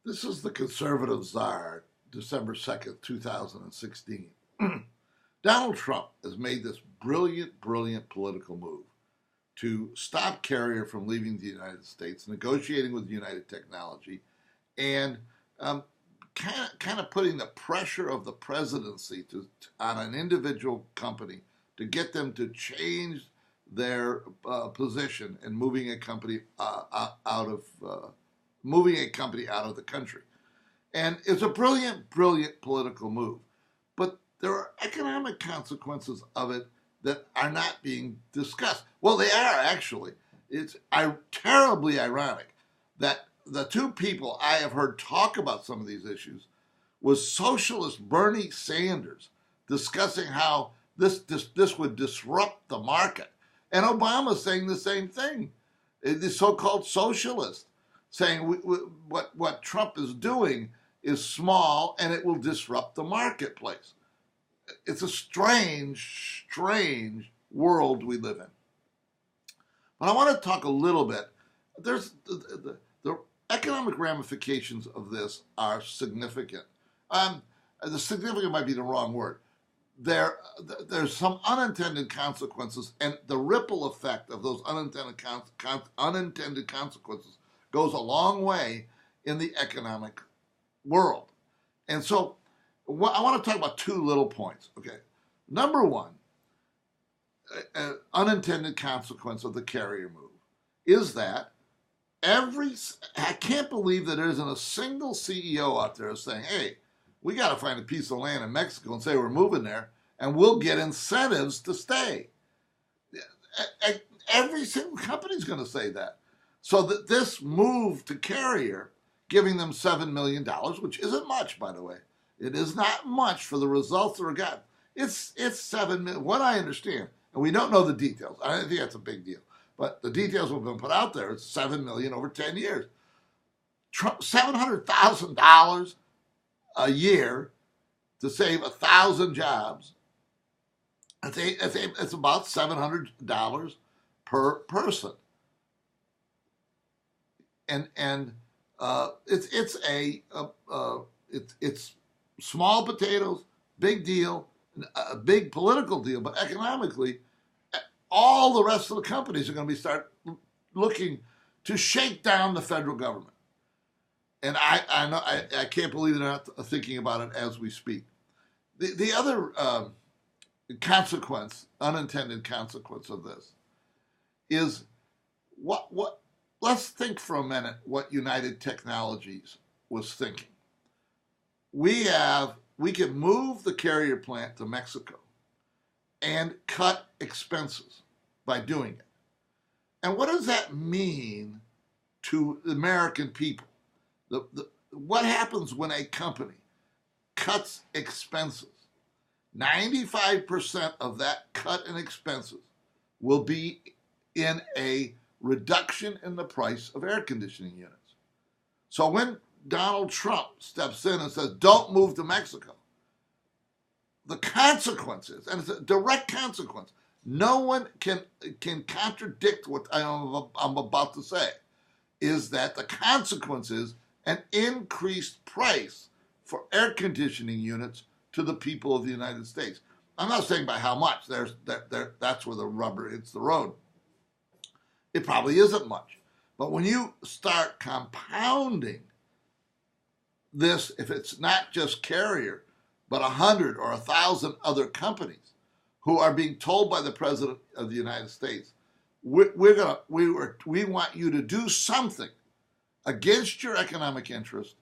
This is the conservative czar, December 2nd, 2016. Donald Trump has made this brilliant political move to stop Carrier from leaving the United States, negotiating with United Technology, and um, kind of putting the pressure of the presidency on an individual company to get them to change their position and moving a company out of the country. And it's a brilliant political move. But there are economic consequences of it that are not being discussed. Well, they are actually. It's terribly ironic that the two people I have heard talk about some of these issues was socialist Bernie Sanders discussing how this would disrupt the market, and Obama saying the same thing. The so-called socialist saying what Trump is doing is small and it will disrupt the marketplace. It's a strange world we live in. But I want to talk a little bit. There's the economic ramifications of this are significant. The significant might be the wrong word. There's some unintended consequences, and the ripple effect of those unintended consequences goes a long way in the economic world. And so I want to talk about two little points. Okay, number one, unintended consequence of the Carrier move is that I can't believe that there isn't a single CEO out there saying, hey, we got to find a piece of land in Mexico and say we're moving there, and we'll get incentives to stay. Every single company is going to say that. So that this move to Carrier, giving them $7 million, which isn't much, by the way, it is not much for the results that are gotten. It's $7 million. What I understand, and we don't know the details. I don't think that's a big deal, but the details have been put out there. It's $7 million over 10 years. $700,000 a year to save 1,000 jobs. It's about $700 per person, and it's small potatoes, big deal, a big political deal, but economically, all the rest of the companies are going to start looking to shake down the federal government. And I can't believe they're not thinking about it as we speak. The other unintended consequence of this is what. Let's think for a minute what United Technologies was thinking. We can move the Carrier plant to Mexico and cut expenses by doing it. And what does that mean to the American people? What happens when a company cuts expenses? 95% of that cut in expenses will be in a reduction in the price of air conditioning units. So when Donald Trump steps in and says, don't move to Mexico, the consequences, and it's a direct consequence, no one can contradict what I'm about to say, is that the consequence is an increased price for air conditioning units to the people of the United States. I'm not saying by how much. That's where the rubber hits the road. It probably isn't much. But when you start compounding this, if it's not just Carrier, but 100 or 1,000 other companies who are being told by the President of the United States, we want you to do something against your economic interest,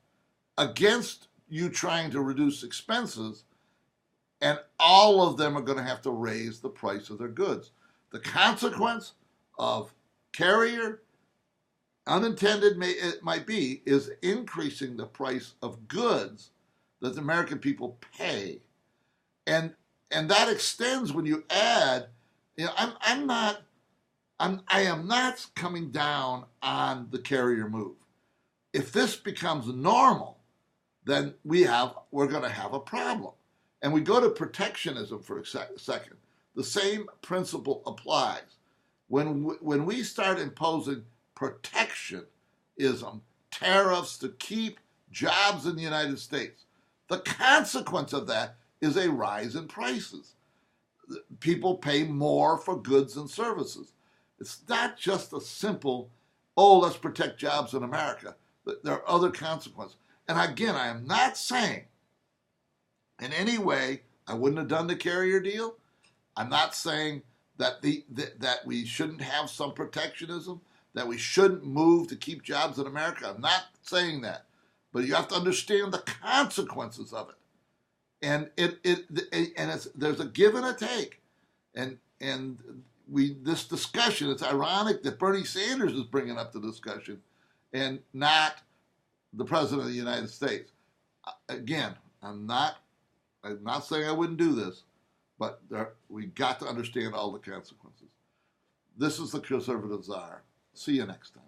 against you trying to reduce expenses, and all of them are going to have to raise the price of their goods. The consequence of Carrier, unintended it might be, is increasing the price of goods that the American people pay, and that extends when you add. I am not coming down on the Carrier move. If this becomes normal, then we're going to have a problem. And we go to protectionism for a second. The same principle applies. When we start imposing protectionism, tariffs to keep jobs in the United States. The consequence of that is a rise in prices. People pay more for goods and services. It's not just a simple, oh, let's protect jobs in America. There are other consequences. And again, I am not saying in any way I wouldn't have done the carrier deal. I'm not saying that that we shouldn't have some protectionism, that we shouldn't move to keep jobs in America. I'm not saying that. But you have to understand the consequences of it. And there's a give and a take. And this discussion, it's ironic that Bernie Sanders is bringing up the discussion and not the President of the United States. Again, I'm not saying I wouldn't do this, but we got to understand all the consequences. This is the Conservative Czar. See you next time.